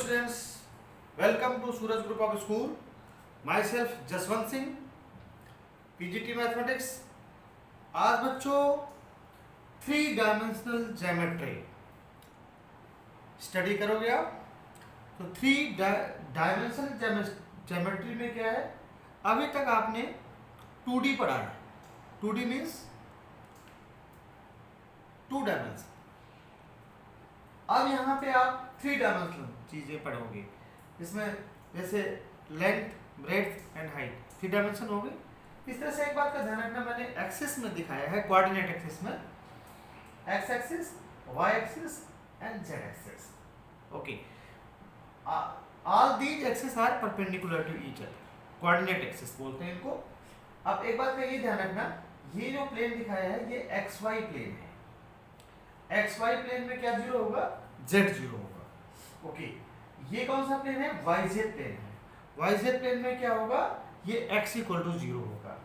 students, welcome to Suraj Group of School. Myself Jaswant Singh, PGT mathematics. आज बच्चों 3 dimensional geometry study करोगे आप। तो 3 डायमेंशनल ज्योमेट्री में क्या है, अभी तक आपने 2D पढ़ा है। 2D means 2 dimension. अब यहाँ पे आप 3 डायमेंशनल चीजें पढ़ोगे। इसमें जैसे length, breadth and height 3 dimension हो गई। इस तरह से एक बात का ध्यान रखना, मैंने एक्सिस में दिखाया है, कोऑर्डिनेट एक्सिस में, X axis, Y axis and Z axis. Okay, all these axis are perpendicular to each other, coordinate axis बोलते हैं इनको। अब एक बात का ये ध्यान रखना, ये जो प्लेन दिखाया है ये एक्स वाई प्लेन है। एक्स वाई प्लेन में क्या जीरो होगा, जेड जीरो होगा। ओके, ये कौन सा प्लेन है, वाई जेड प्लेन है। वाई जेड प्लेन में क्या होगा, ये x इक्वल टू 0 होगा।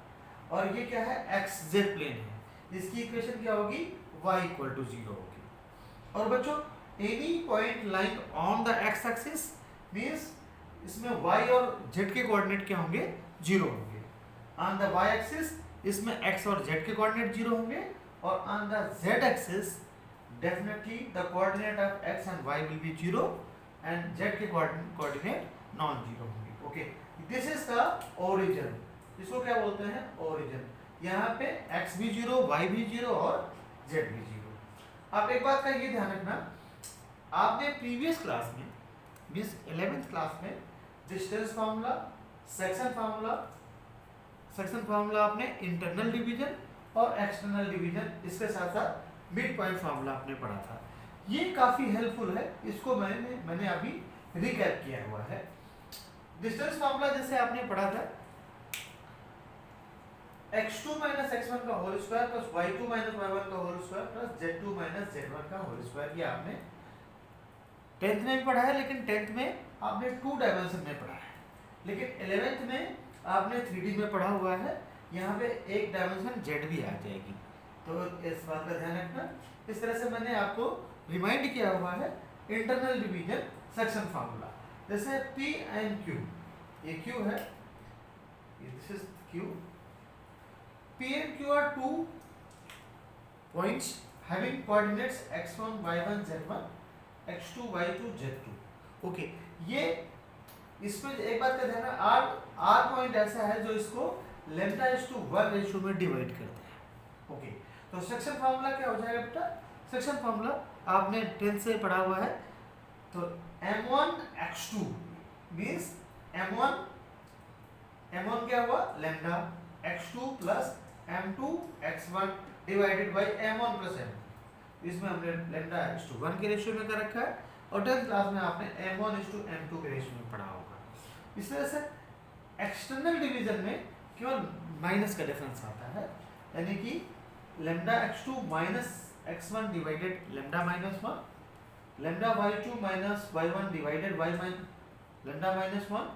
और ये क्या है, एक्स जेड प्लेन है, इसकी इक्वेशन क्या होगी, y इक्वल टू 0 होगी। और बच्चों any point line on the x axis means इसमें y और z के कोऑर्डिनेट क्या होंगे, 0 होंगे। ऑन द y एक्सिस इसमें x और z के कोऑर्डिनेट 0 होंगे, और on the z axis definitely the coordinate of x and y will be 0 and z के coordinate non zero होंगे। Okay, this is the origin. इसको क्या बोलते हैं, ओरिजिन। यहाँ पे x भी 0, y भी 0 और z भी 0। अब एक बात का ये ध्यान रखना, आपने प्रीवियस क्लास में मींस 11th क्लास में डिस्टेंस फार्मूला, सेक्शन फार्मूला आपने इंटरनल डिवीजन और एक्सटर्नल डिवीजन, इसके साथ साथ मिड पॉइंट फार्मूला आपने पढ़ा था। ये काफी हेल्पफुल है, इसको मैंने अभी रिकैप किया हुआ है। डिस्टेंस फार्मूला जैसे आपने पढ़ा था, x2 माइनस x1 का whole square plus y2 minus y1 का whole square plus z2 minus z1 का होल स्क्वायर। ये आपने 10th में भी पढ़ा है, लेकिन 10th में आपने 2 डायमेंशन में पढ़ा है, लेकिन 11th में आपने 3D में पढ़ा हुआ है। यहाँ पे एक डायमेंशन z भी आ जाएगी, तो इस बात का ध्यान रखना। इस तरह से मैंने आपको रिमाइंड किया हुआ है इंटरनल डिवीजन सेक्शन फार्मूला। जैसे P एंड Q, ये Q है, this is Q। P and Q are 2 points having coordinates x1, y1, z1, x2, y2, z2। Okay, ये इसमें एक बात का ध्यान रखना, R पॉइंट ऐसा है जो इसको λ:1 रेशियो में डिवाइड करते हैं। ओके, तो सेक्शन फार्मूला क्या हो जाएगा बेटा, सेक्शन फार्मूला आपने 10th से पढ़ा हुआ है। तो m1 x2 मींस m1 क्या हुआ, lambda x2 plus m2 x1 divided by m1 plus m2। इसमें हमने लैम्डा x2 1 के रेशियो में कर रखा है, और 10th क्लास में आपने m1:m2 के रेशियो में पढ़ा होगा। इस तरह से एक्सटर्नल डिवीजन में केवल माइनस का डिफरेंस आता है, यानी कि lambda x2 minus x1 divided lambda minus 1, lambda y2 minus y1 divided y lambda minus 1,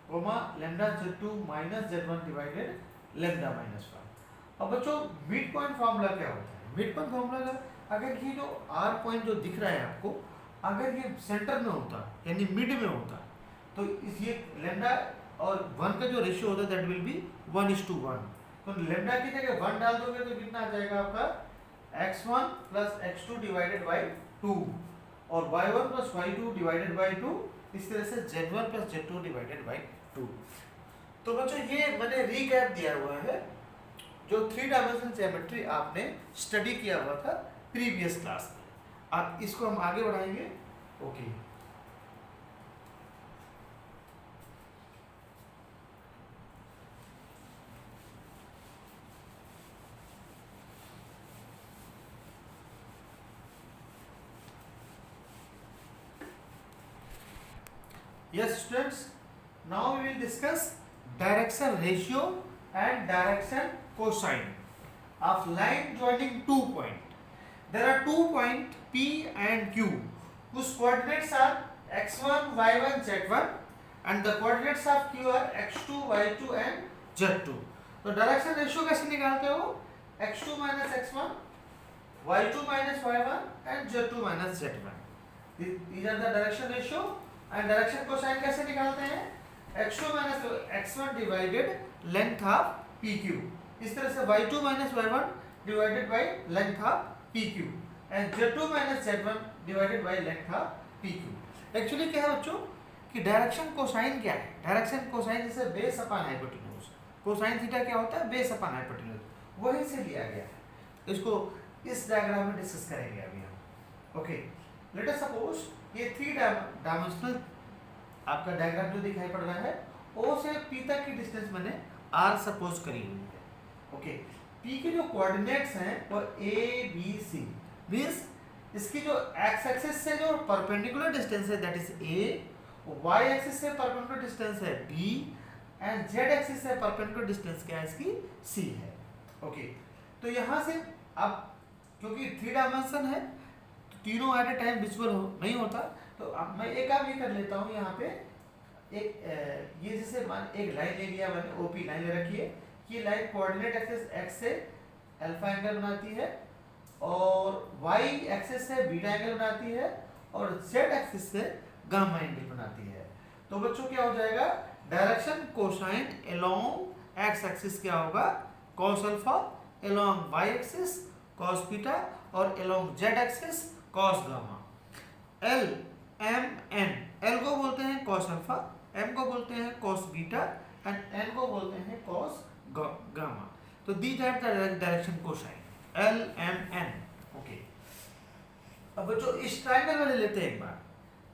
comma lambda z2 minus z1 divided lambda minus 1। अब बच्चों मिड पॉइंट फार्मूला क्या होता है, मिड पॉइंट फार्मूला का अगर ये जो r पॉइंट जो दिख रहा है आपको, अगर ये सेंटर में होता यानी मिड में होता, तो इस ये लैम्डा और 1 का जो रेशियो होता है दैट विल बी 1:1। तो लैम्डा की जगह 1 डाल दोगे तो कितना आ जाएगा आपका, x1 plus x2 divided by 2 और y1 plus y2 divided by 2। इस तरह से z1 plus z2 divided by 2। तो बच्चों ये मैंने रीकैप दिया हुआ है जो 3 डायमेंशन ज्योमेट्री आपने स्टडी किया हुआ था प्रीवियस क्लास में। अब इसको हम आगे बढ़ाएंगे। Okay, yes students, now we will discuss direction ratio and direction cosine of line joining 2 points. There are 2 points P and Q whose coordinates are x1, y1, z1 and the coordinates of Q are x2, y2 and z2. तो direction ratio कैसे निकालते हो, x2 minus x1, y2 minus y1 and z2 minus z1. These are the direction ratio and direction cosine कैसे निकालते हैं, x2 minus x1 divided length of PQ, इस तरह से y2 minus y1 divided by length of PQ and z2 minus z1 divided by length of PQ। Actually क्या है बच्चों कि डायरेक्शन कोसाइन क्या है, डायरेक्शन कोसाइन जैसे base upon hypotenuse, cosine theta क्या होता है, बेस अपॉन हाइपोटेन्यूज, वहीं से लिया गया है। इसको इस डायग्राम में डिस्कस करेंगे अभी हम। ओके, लेट अस सपोज ये 3 डायमेंशनल आपका डायग्राम जो दिखाई पड़ रहा है, O से P तक की डिस्टेंस मैंने R सपोज करी हुई है। ओके, P के जो कोऑर्डिनेट्स हैं वो A B C, मींस इसकी जो x एक्सिस से जो परपेंडिकुलर डिस्टेंस है that is A, y axis से परपेंडिकुलर डिस्टेंस है B एंड z एक्सिस से परपेंडिकुलर डिस्टेंस क्या है इसकी C है। ओके, तो यहाँ से अब क्योंकि 3 डायमेंशन है तो तीनों एट ए टाइम विजुअल नहीं होता, तो अब मैं एक काम ये कर लेता हूँ, यहाँ पे एक ये जैसे मान एक लाइन ले लिया मैंने, OP लाइन ले रखी है, ये लाइन कोऑर्डिनेट एक्सिस x से अल्फा एंगल बनाती है और y एक्सिस से बीटा एंगल बनाती है और z एक्सिस से गामा एंगल बनाती है। तो बच्चों क्या हो जाएगा, direction cosine along x axis क्या होगा, cos alpha, along y axis cos beta और along z axis cos gamma. L M N, L को बोलते हैं cos अल्फा, M को बोलते हैं cos बीटा एंड N को बोलते हैं cos गामा। तो these are the direction cosine L M N। Okay, अब बच्चों इस ट्रायंगल में ले लेते हैं एक बार,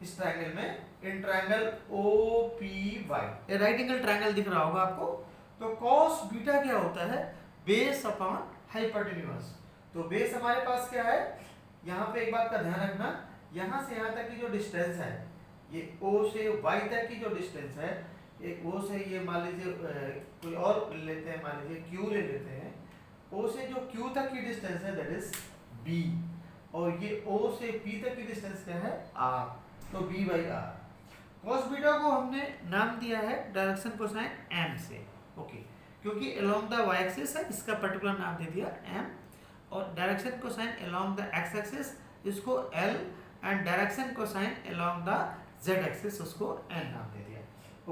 इस ट्रायंगल में इन ट्रायंगल OPY, ये राइट एंगल ट्रायंगल दिख रहा होगा आपको। तो cos बीटा क्या होता है, बेस अपॉन हाइपोटेन्यूज। तो बेस हमारे पास क्या है, यहाँ पे एक बात का ध्यान रखना, यहाँ से यहाँ तक की जो डिस्टेंस है, ये O से Y तक की जो डिस्टेंस है, एक O से ये मान लीजिए कोई और लेते हैं, मान लीजिए Q ले लेते हैं, O से जो Q तक की डिस्टेंस है दैट इज B और ये O से P तक की डिस्टेंस क्या है R, तो B by R। cos beta को हमने नाम दिया है डायरेक्शन कोसाइन M से। ओके, क्योंकि अलोंग द y एक्सिस है इसका पर्टिकुलर नाम दे दिया M, और direction cosine along the x axis इसको L and direction cosine along the z axis उसको n नाम दे दिया।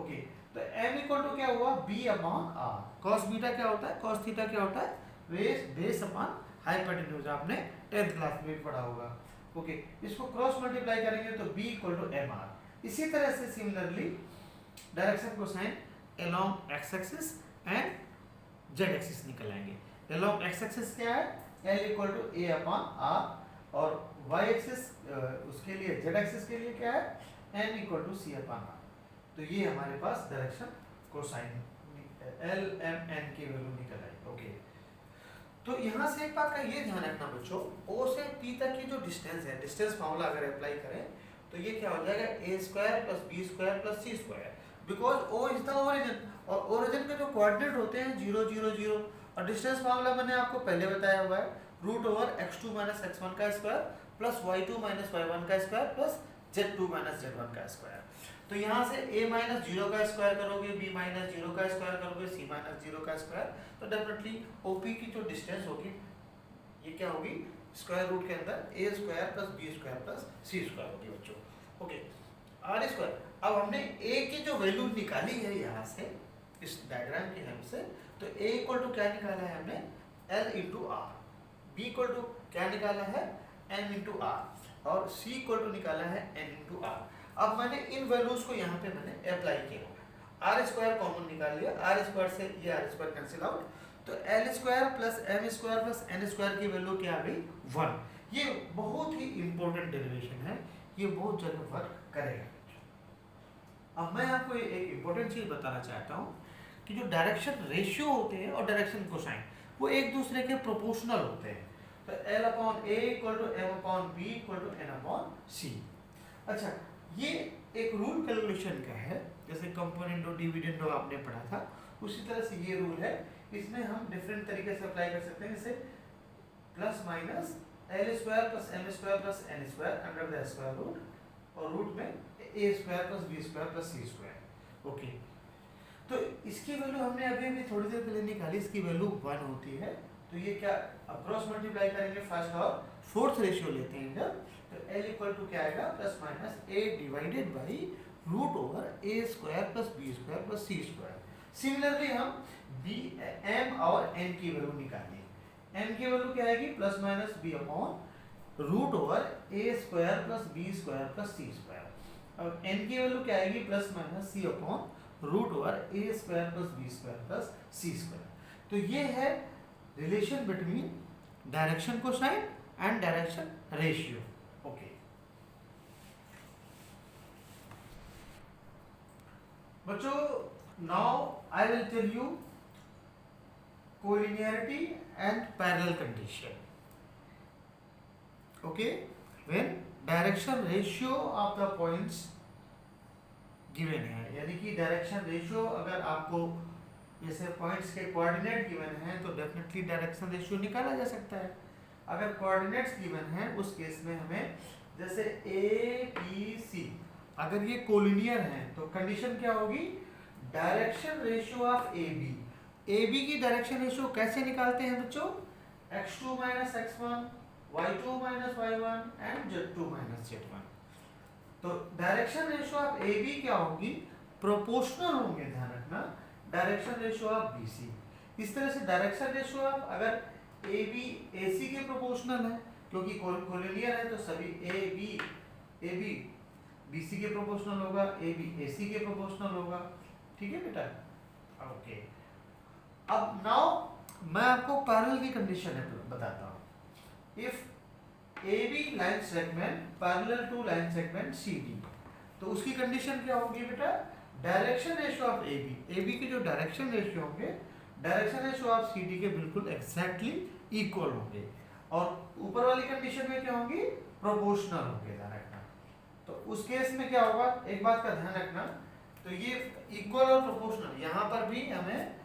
ओके, तो m इक्वल टू क्या हुआ, b upon r। cos beta क्या होता है, cos थीटा क्या होता है, बेस अपॉन हाइपोटेन्यूज, आपने 10th क्लास में भी पढ़ा होगा। ओके, इसको क्रॉस मल्टीप्लाई करेंगे तो b इक्वल टू mr। इसी तरह से similarly direction cosine along x axis and z axis निकल आएंगे। अलोंग x एक्सिस क्या है, l equal to a upon r और y एक्सिस उसके लिए z एक्सिस के लिए क्या है, n equal to c upon r। तो ये हमारे पास direction cosine L M N की वैल्यू निकल आई। ओके, तो यहाँ से एक बात का ये ध्यान रखना बच्चों, O से P तक की जो डिस्टेंस है, डिस्टेंस फार्मूला अगर अप्लाई करें तो ये क्या हो जाएगा, a square plus b square plus c square, because O is the origin और ओरिजिन के जो कोऑर्डिनेट होते हैं 0 0 0 और डिस्टेंस फार्मूला मैंने आपको पहले बताया हुआ है, root over x2 minus x1 का square plus y2 minus y1 का square plus z2 minus z1 का स्क्वायर। तो यहाँ से a माइनस 0 का स्क्वायर करोगे, b माइनस 0 का स्क्वायर करोगे, c माइनस 0 का स्क्वायर, तो डेफिनेटली OP की जो डिस्टेंस होगी ये क्या होगी, स्क्वायर रूट के अंदर a square plus b square plus c square होगी बच्चों। ओके, r स्क्वायर, अब हमने a की जो वैल्यू निकाली है यहाँ से इस डायग्राम की हेल्प से, तो a इक्वल टू क्या निकाला है हमने, l into r, b equal to क्या निकाला है, n इंटू r और c इक्वल टू निकाला है n इंटू r। अब मैंने इन वैल्यूज को यहाँ पे मैंने अप्लाई किया, r स्क्वायर कॉमन निकाल लिया, r स्क्वायर से ये r स्क्वायर कैंसिल आउट, तो l square plus m square plus n square की वैल्यू क्या आ गई 1। ये बहुत ही इंपॉर्टेंट डेरिवेशन है, ये बहुत जगह वर्क करेगा। अब मैं आपको एक इंपॉर्टेंट चीज बताना चाहता हूँ कि जो डायरेक्शन रेशियो होते हैं और डायरेक्शन कोसाइन वो एक दूसरे के प्रोपोर्शनल होते हैं। तो L upon A equal to M upon B equal to N upon C। अच्छा, ये एक रूल कैलकुलेशन का है, जैसे कंपोनेंट डिविडेंड आपने पढ़ा था उसी तरह से ये रूल है, इसमें हम डिफरेंट तरीके से अप्लाई कर सकते हैं, जैसे plus minus L square plus M square plus N square under the square root और रूट में A square plus B square plus C square. Okay, तो इसकी वैल्यू हमने अभी थोड़ी देर पहले निकाली, इसकी वैल्यू 1 होती है। तो ये क्या, अब क्रॉस मल्टीप्लाई करेंगे फर्स्ट और फोर्थ रेशियो लेते हैं जब, तो L इक्वल टू क्या आएगा, plus minus A divided by root over A square plus B square plus C square. Similarly हम बी एम और एन की वैल्यू निकालेंगे। एम की वैल्यू क्या आएगी plus minus B upon root over A square plus B square plus C square. और एन की वैल्यू क्या आएगी plus minus C upon root over A square plus B square plus C square. तो ये है relation between direction cosine and direction ratio. Okay बच्चों, now I will tell you collinearity and parallel condition. Okay, when direction ratio of the points given है, यानी कि direction ratio अगर आपको जैसे पॉइंट्स के कोऑर्डिनेट गिवन हैं तो डेफिनेटली डायरेक्शन रेशियो निकाला जा सकता है। अगर कोऑर्डिनेट्स गिवन हैं उस केस में हमें जैसे ए बी सी अगर ये कोलिनियर हैं तो कंडीशन क्या होगी, direction ratio of A B. A B की डायरेक्शन रेशियो कैसे निकालते हैं बच्चों, x2 minus x1, y2 minus y1 and z2 minus z1। तो direction ratio of A B क्या होगी, प्रोपोर्शनल होंगे, ध्यान रखना, direction ratio of B C. इस तरह से डायरेक्शन रेशियो ऑफ अगर ए बी ए सी के प्रोपोर्शनल है क्योंकि कोलिनियर है तो सभी ए बी बी सी के प्रोपोर्शनल होगा, ए बी ए सी के प्रोपोर्शनल होगा। ठीक है बेटा, ओके। अब नाउ मैं आपको पैरेलल की कंडीशन बताता हूँ। If A B line segment parallel to line segment C D, तो उसकी कंडीशन क्या होगी बेटा, direction ratio of A B के जो डायरेक्शन रेशियो होंगे direction ratio of C D के बिल्कुल एग्जैक्टली इक्वल होंगे। और ऊपर वाली कंडीशन में क्या होंगी, प्रोपोर्शनल होंगे, ध्यान रखना। तो उस केस में क्या होगा, एक बात का ध्यान रखना, तो ये इक्वल और प्रोपोर्शनल, यहाँ पर भी हमें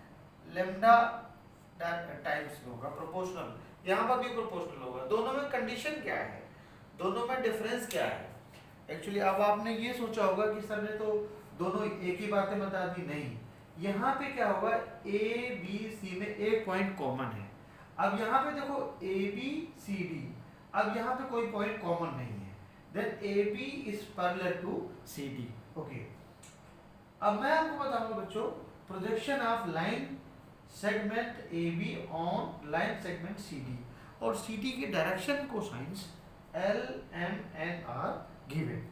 लेम्डा टाइम्स होगा प्रोपोर्शनल, यहाँ पर भी प्रोपोर्शनल होगा। दोनों में कंडीशन क्या है, दोनों में डिफरेंस क्या है। एक्चुअली अब आपने ये सोचा होगा कि सर ने तो दोनों एक ही बातें बता दी, नहीं। यहाँ पे क्या होगा, ए बी सी में एक पॉइंट कॉमन है। अब यहाँ पे देखो ए बी सी डी, अब यहाँ पे कोई पॉइंट कॉमन नहीं है, then A B is parallel to C D. Okay, अब मैं आपको बताऊंगा बच्चों projection of line segment A B on line segment C D, और सी डी के direction cosines L M N are given.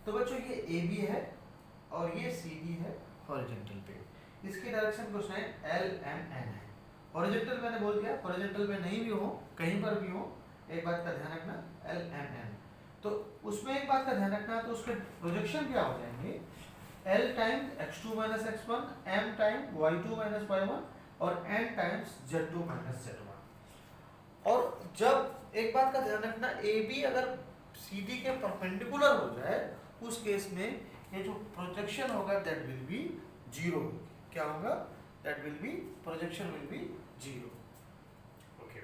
तो बच्चों ये ए बी है और ये सी डी है हॉरिजॉन्टल पे, इसकी direction cosine L M N है। हॉरिजॉन्टल मैंने बोल दिया, हॉरिजॉन्टल में नहीं भी हो, कहीं पर भी हो, एक बात का ध्यान रखना, एल एम एन। तो उसमें एक बात का ध्यान रखना, तो उसके प्रोजेक्शन क्या हो जाएंगे, L times x2 minus x1, m time y2 minus y1 और n times z2 minus z1। और जब एक बात का ध्यान रखना, AB अगर CD के परपेंडिकुलर हो जाए उस केस में ये जो प्रोजेक्शन होगा दैट विल बी जीरो। क्या होगा, that will be projection will be zero. Okay,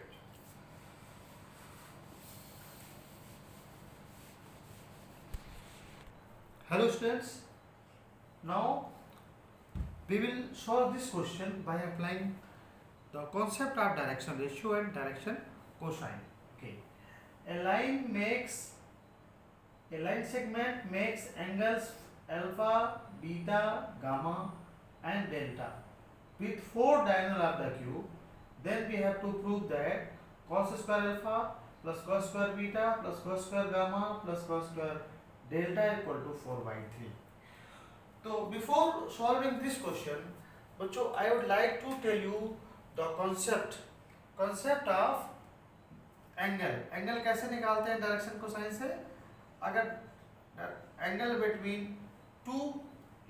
hello students, now we will solve this question by applying the concept of direction ratio and direction cosine. Okay, a line segment makes angles alpha, beta, gamma and delta with 4 diagonal of the cube. Then we have to prove that cos square alpha plus cos square beta plus cos square gamma plus cos square delta equal to 4/3. तो before solving this question बच्चों, I would like to tell you the concept of angle. Angle कैसे निकालते हैं direction cosine से, अगर angle between two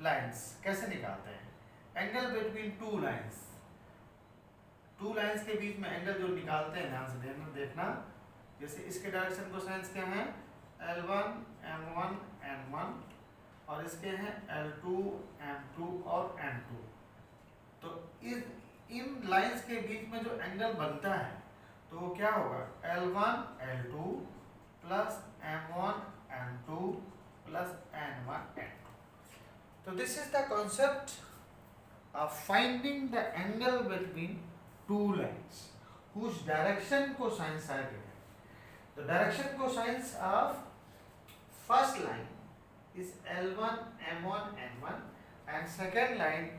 lines कैसे निकालते हैं, एंगल बिटवीन टू लाइंस के बीच में एंगल जो निकालते हैं, ध्यान से देखना, जैसे इसके डायरेक्शन कोसाइन क्या है, L1 M1 N1 और इसके हैं L2 M2 और N2। तो इन लाइंस के बीच में जो एंगल बनता है तो वो क्या होगा, L1 L2 plus M1 M2 plus N1 N2। तो this is the concept of finding the angle between two lines whose direction cosines are given. The direction cosines of first line is L1 M1 N1 and second line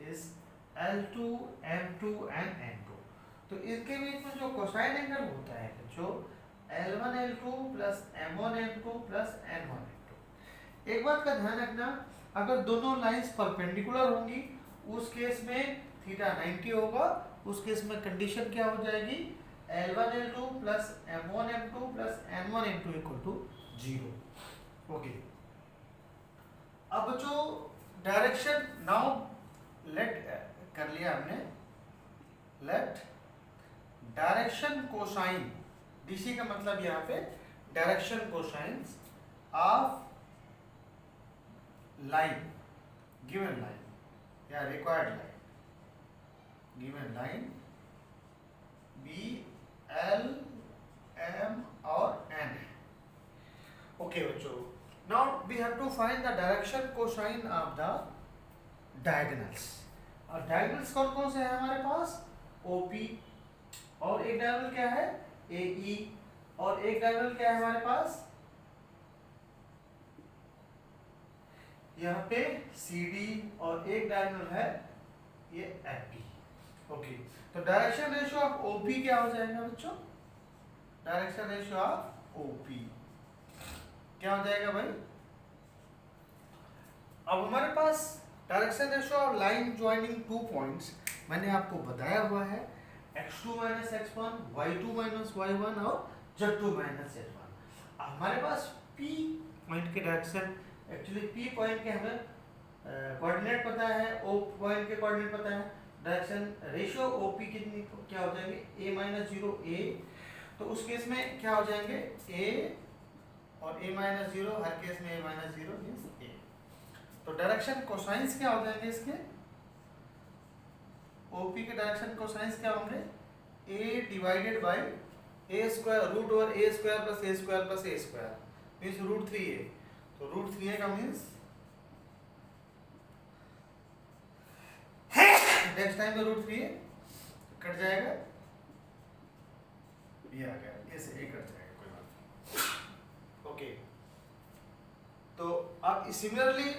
is L2 M2 and N2। तो इनके बीच में जो cosine angle होता है जो L1 L2 plus M1 M2 plus N1 N2। एक बात का ध्यान रखना, अगर दोनों लाइंस परपेंडिकुलर होंगी उस केस में थीटा 90 होगा, उस केस में कंडीशन क्या हो जाएगी, L1 L2 plus M1 M2 plus N1 N2 equal to 0। Okay, अब जो डायरेक्शन नाउ लेट कर लिया हमने, लेट डायरेक्शन कोसाइन, डीसी का मतलब यहाँ पे direction cosine of line, given line या रिक्वायर्ड लाइन, गिवन लाइन बी एल एम और एन है। ओके बच्चों, now we have to find the direction cosine of the diagonals. और डायगोनल्स कौन कौन से हैं हमारे पास, ओपी, और एक डायगोनल क्या है AE, और एक डायगोनल क्या है हमारे पास यहाँ पे CD, और एक डायगोनल है ये FB। ओके, तो डायरेक्शन रेशियो ऑफ OP क्या हो जाएगा बच्चों, डायरेक्शन रेशियो ऑफ OP क्या हो जाएगा भाई। अब हमारे पास direction ratio of line joining two points मैंने आपको बताया हुआ है, x2 minus x1, y2 minus y1 और z2 माइनस z1। हमारे पास P पॉइंट के डायरेक्शन, एक्चुअली P पॉइंट के हमें कोऑर्डिनेट पता है, O पॉइंट के कोऑर्डिनेट पता है, डायरेक्शन रेशियो OP कितनी क्या हो जाएंगे a माइनस 0 a, तो उस केस में क्या हो जाएंगे a और a माइनस 0, हर केस में a माइनस 0 मींस a। तो डायरेक्शन कोसाइंस क्या हो जाएंगे इसके, OP के डायरेक्शन कोसाइंस क्या होंगे, a divided by a square root over a square plus a square plus a square means root 3a। तो रूट 3a का मींस नेक्स्ट टाइम में रूट 3a कट जाएगा, ये आ गया, ये से a कट जाएगा, कोई बात नहीं। ओके, तो अब similarly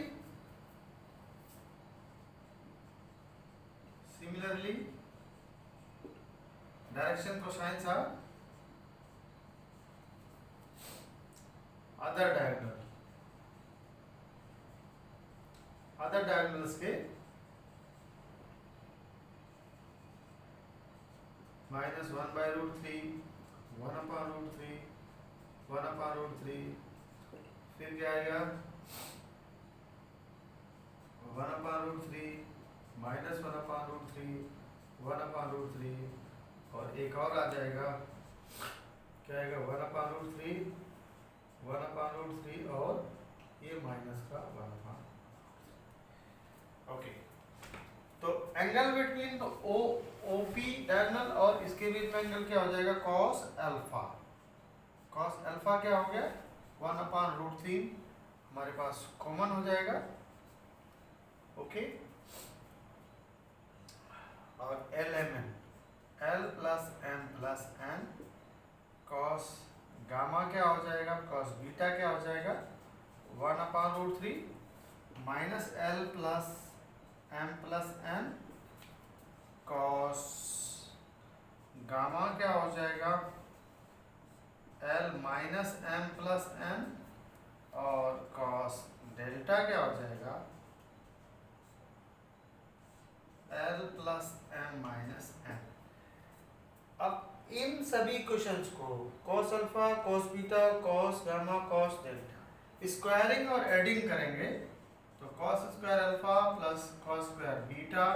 direction cosines of other diagonals के minus 1 by root 3, 1 upon root 3, 1 upon root 3, फिर क्या आएगा 1 upon root 3 minus 1 upon root 3, 1 upon root 3, और एक और आ जाएगा, क्या आएगा 1 अपॉन रूट 3, 1 अपॉन रूट 3 और ये माइनस का 1 अपॉन। ओके, तो एंगल बिटवीन OP डायगोनल और इसके बीच में एंगल क्या हो जाएगा, cos अल्फा। cos अल्फा क्या हो गया 1 अपॉन रूट 3, हमारे पास कॉमन हो जाएगा। ओके, और LMN, L plus M plus N, cos gamma क्या हो जाएगा, cos बीटा क्या हो जाएगा 1 upon root 3 minus L plus M plus N, cos gamma क्या हो जाएगा L minus M plus N, और cos डेल्टा क्या हो जाएगा L plus M minus N। अब इन सभी क्वेश्चंस को cos alpha, cos beta, cos gamma, cos delta squaring और एडिंग करेंगे तो cos square alpha plus cos square beta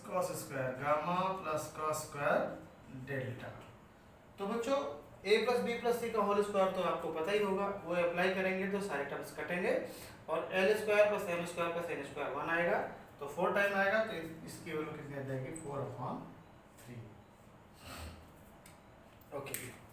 cos square gamma plus cos square delta. तो बच्चों a प्लस बी प्लस सी का होल स्क्वायर तो आपको पता ही होगा, वो अप्लाई करेंगे तो सारे टर्म्स कटेंगे और l square plus m square plus n square 1 आएगा, तो 4 टाइम आएगा, तो इसकी वैल्यू कितनी आ जाएगी 4/3। ओके।